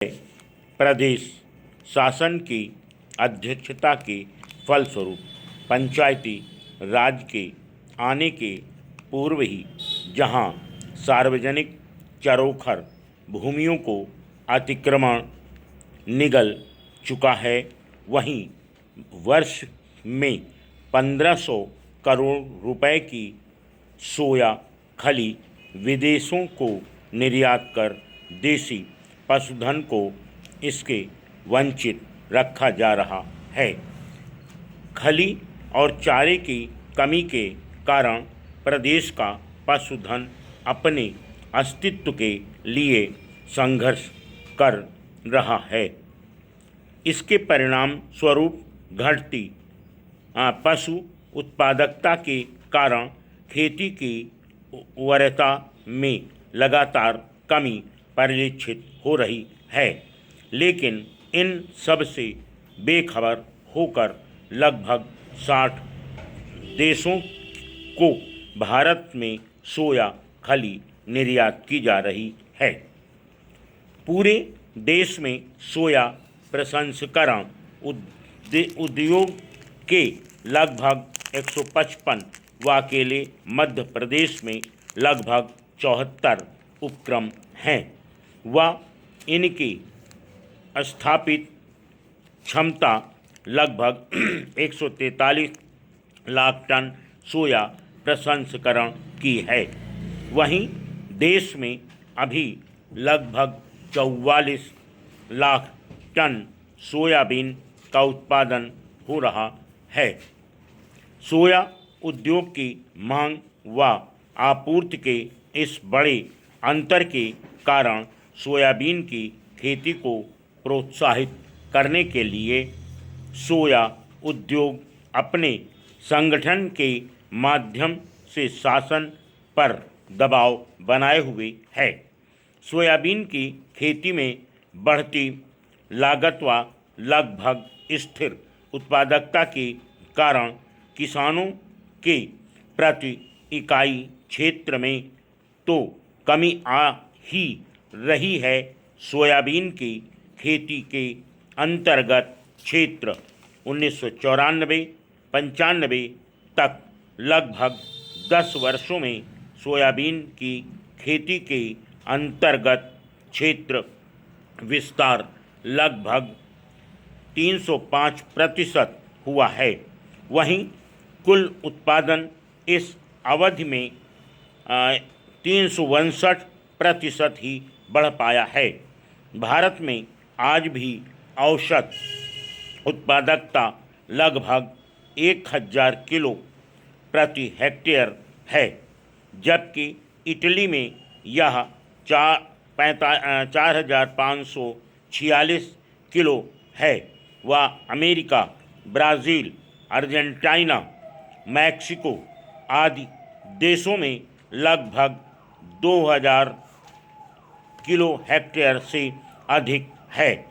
प्रदेश शासन की अध्यक्षता के फलस्वरूप पंचायती राज के आने के पूर्व ही जहां सार्वजनिक चरोखर भूमियों को अतिक्रमण निगल चुका है, वहीं वर्ष में 1500 करोड़ रुपए की सोया खली विदेशों को निर्यात कर देसी पशुधन को इसके वंचित रखा जा रहा है। खली और चारे की कमी के कारण प्रदेश का पशुधन अपने अस्तित्व के लिए संघर्ष कर रहा है। इसके परिणाम स्वरूप घटती पशु उत्पादकता के कारण खेती की उर्वरता में लगातार कमी परिलक्षित हो रही है। लेकिन इन सब से बेखबर होकर लगभग 60 देशों को भारत में सोया खली निर्यात की जा रही है। पूरे देश में सोया प्रसंस्करण उद्योग के लगभग 155 व अकेले मध्य प्रदेश में लगभग 74 उपक्रम हैं व इनकी स्थापित क्षमता लगभग 143 लाख टन सोया प्रसंस्करण की है। वहीं देश में अभी लगभग 44 लाख टन सोयाबीन का उत्पादन हो रहा है। सोया उद्योग की मांग व आपूर्ति के इस बड़े अंतर के कारण सोयाबीन की खेती को प्रोत्साहित करने के लिए सोया उद्योग अपने संगठन के माध्यम से शासन पर दबाव बनाए हुए है। सोयाबीन की खेती में बढ़ती लागत व लगभग स्थिर उत्पादकता के कारण किसानों के प्रति इकाई क्षेत्र में तो कमी आ ही रही है। सोयाबीन की खेती के अंतर्गत क्षेत्र 1994-95 तक लगभग 10 वर्षों में सोयाबीन की खेती के अंतर्गत क्षेत्र विस्तार लगभग 305% हुआ है। वहीं कुल उत्पादन इस अवधि में 362% ही बढ़ पाया है। भारत में आज भी औसत उत्पादकता लगभग 1000 किलो प्रति हेक्टेयर है, जबकि इटली में यह 4546 किलो है व अमेरिका, ब्राज़ील, अर्जेंटीना, मैक्सिको आदि देशों में लगभग 2000 किलो हेक्टेयर से अधिक है।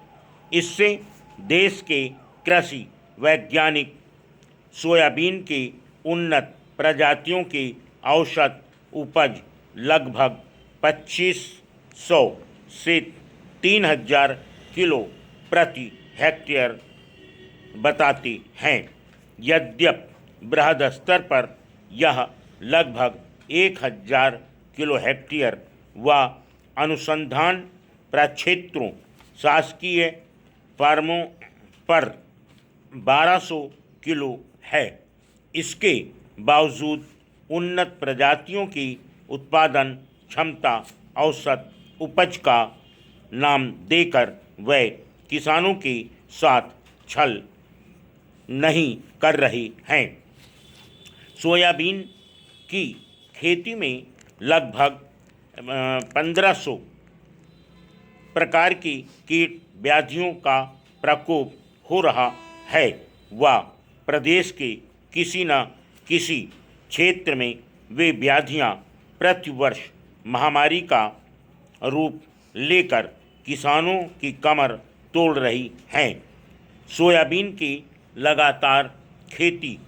इससे देश के कृषि वैज्ञानिक सोयाबीन की उन्नत प्रजातियों की औसत उपज लगभग 2500 से 3000 किलो प्रति हेक्टेयर बताती हैं। यद्यपि बृहद स्तर पर यह लगभग 1000 किलो हेक्टेयर व अनुसंधान प्रक्षेत्रों शासकीय फार्मों पर 1200 किलो है। इसके बावजूद उन्नत प्रजातियों की उत्पादन क्षमता औसत उपज का नाम देकर वे किसानों के साथ छल नहीं कर रहे हैं। सोयाबीन की खेती में लगभग 1500 प्रकार की कीट व्याधियों का प्रकोप हो रहा है व प्रदेश के किसी न किसी क्षेत्र में वे व्याधियां प्रतिवर्ष महामारी का रूप लेकर किसानों की कमर तोड़ रही हैं। सोयाबीन की लगातार खेती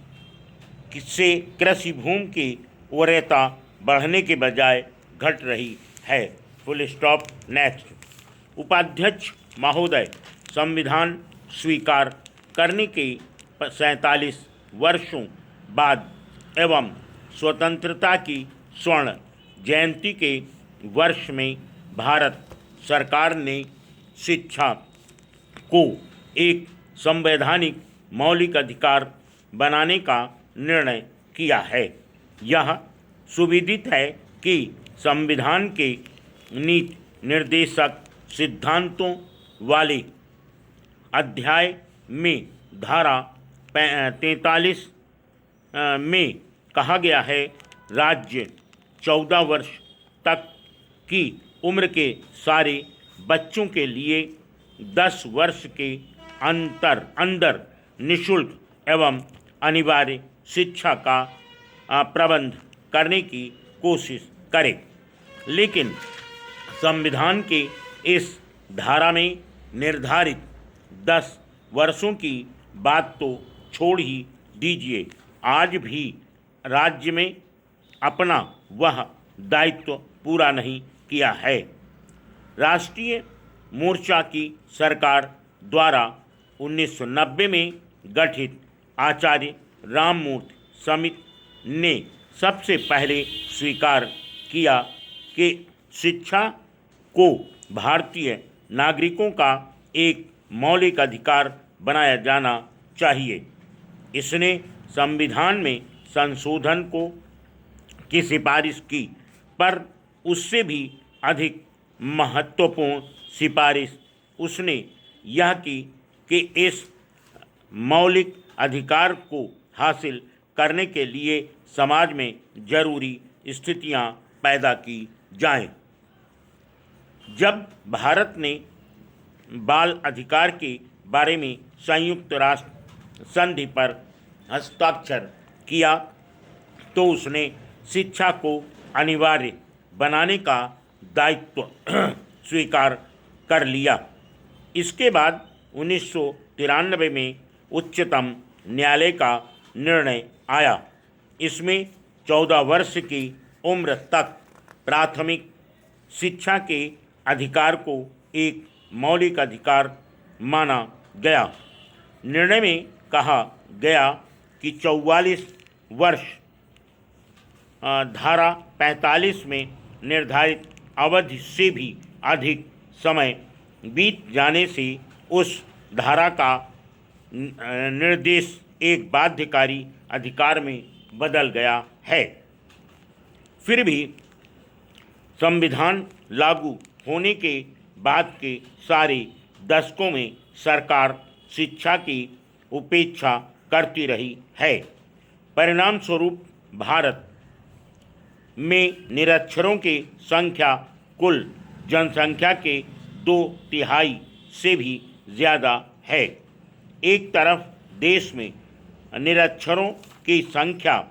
से कृषि भूमि की उर्वरता बढ़ने के बजाय घट रही है। Full stop. नेक्स्ट। उपाध्यक्ष महोदय, संविधान स्वीकार करने के 47 वर्षों बाद एवं स्वतंत्रता की स्वर्ण जयंती के वर्ष में भारत सरकार ने शिक्षा को एक संवैधानिक मौलिक अधिकार बनाने का निर्णय किया है। यह सुविदित है कि संविधान के नीति निर्देशक सिद्धांतों वाले अध्याय में धारा 43 में कहा गया है, राज्य 14 वर्ष तक की उम्र के सारे बच्चों के लिए 10 वर्ष के अंदर निःशुल्क एवं अनिवार्य शिक्षा का प्रबंध करने की कोशिश करे। लेकिन संविधान के इस धारा में निर्धारित 10 वर्षों की बात तो छोड़ ही दीजिए, आज भी राज्य में अपना वह दायित्व पूरा नहीं किया है। राष्ट्रीय मोर्चा की सरकार द्वारा 1990 में गठित आचार्य राममूर्ति समिति ने सबसे पहले स्वीकार किया कि शिक्षा को भारतीय नागरिकों का एक मौलिक अधिकार बनाया जाना चाहिए। इसने संविधान में संशोधन की सिफारिश की, पर उससे भी अधिक महत्वपूर्ण सिफारिश उसने यह की कि इस मौलिक अधिकार को हासिल करने के लिए समाज में जरूरी स्थितियां पैदा की जाएं। जब भारत ने बाल अधिकार के बारे में संयुक्त राष्ट्र संधि पर हस्ताक्षर किया तो उसने शिक्षा को अनिवार्य बनाने का दायित्व स्वीकार कर लिया। इसके बाद 1993 में उच्चतम न्यायालय का निर्णय आया। इसमें 14 वर्ष की उम्र तक प्राथमिक शिक्षा के अधिकार को एक मौलिक अधिकार माना गया। निर्णय में कहा गया कि 44 वर्ष धारा 45 में निर्धारित अवधि से भी अधिक समय बीत जाने से उस धारा का निर्देश एक बाध्यकारी अधिकार में बदल गया है। फिर भी संविधान लागू होने के बाद के सारे दशकों में सरकार शिक्षा की उपेक्षा करती रही है। परिणाम स्वरूप भारत में निरक्षरों की संख्या कुल जनसंख्या के 2/3 से भी ज़्यादा है। एक तरफ देश में निरक्षरों की संख्या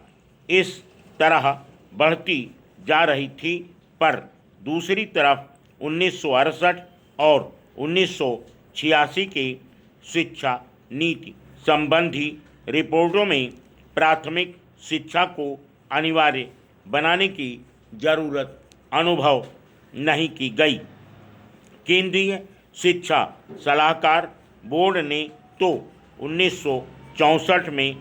इस तरह बढ़ती जा रही थी, पर दूसरी तरफ 1968 और 1986 के शिक्षा नीति संबंधी रिपोर्टों में प्राथमिक शिक्षा को अनिवार्य बनाने की जरूरत अनुभव नहीं की गई। केंद्रीय शिक्षा सलाहकार बोर्ड ने तो 1964 में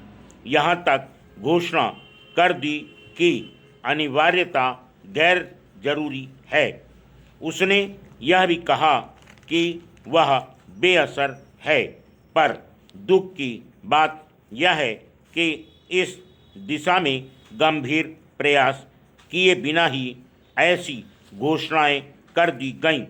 यहाँ तक घोषणा कर दी कि अनिवार्यता गैर जरूरी है। उसने यह भी कहा कि वह बेअसर है, पर दुख की बात यह है कि इस दिशा में गंभीर प्रयास किए बिना ही ऐसी घोषणाएं कर दी गईं।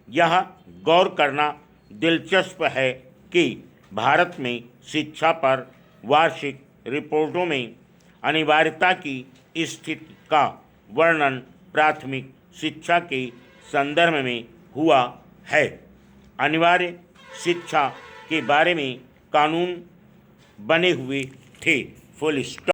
यह गौर करना दिलचस्प है कि भारत में शिक्षा पर वार्षिक रिपोर्टों में अनिवार्यता की स्थिति का वर्णन प्राथमिक शिक्षा के संदर्भ में हुआ है। अनिवार्य शिक्षा के बारे में कानून बने हुए थे। Full stop.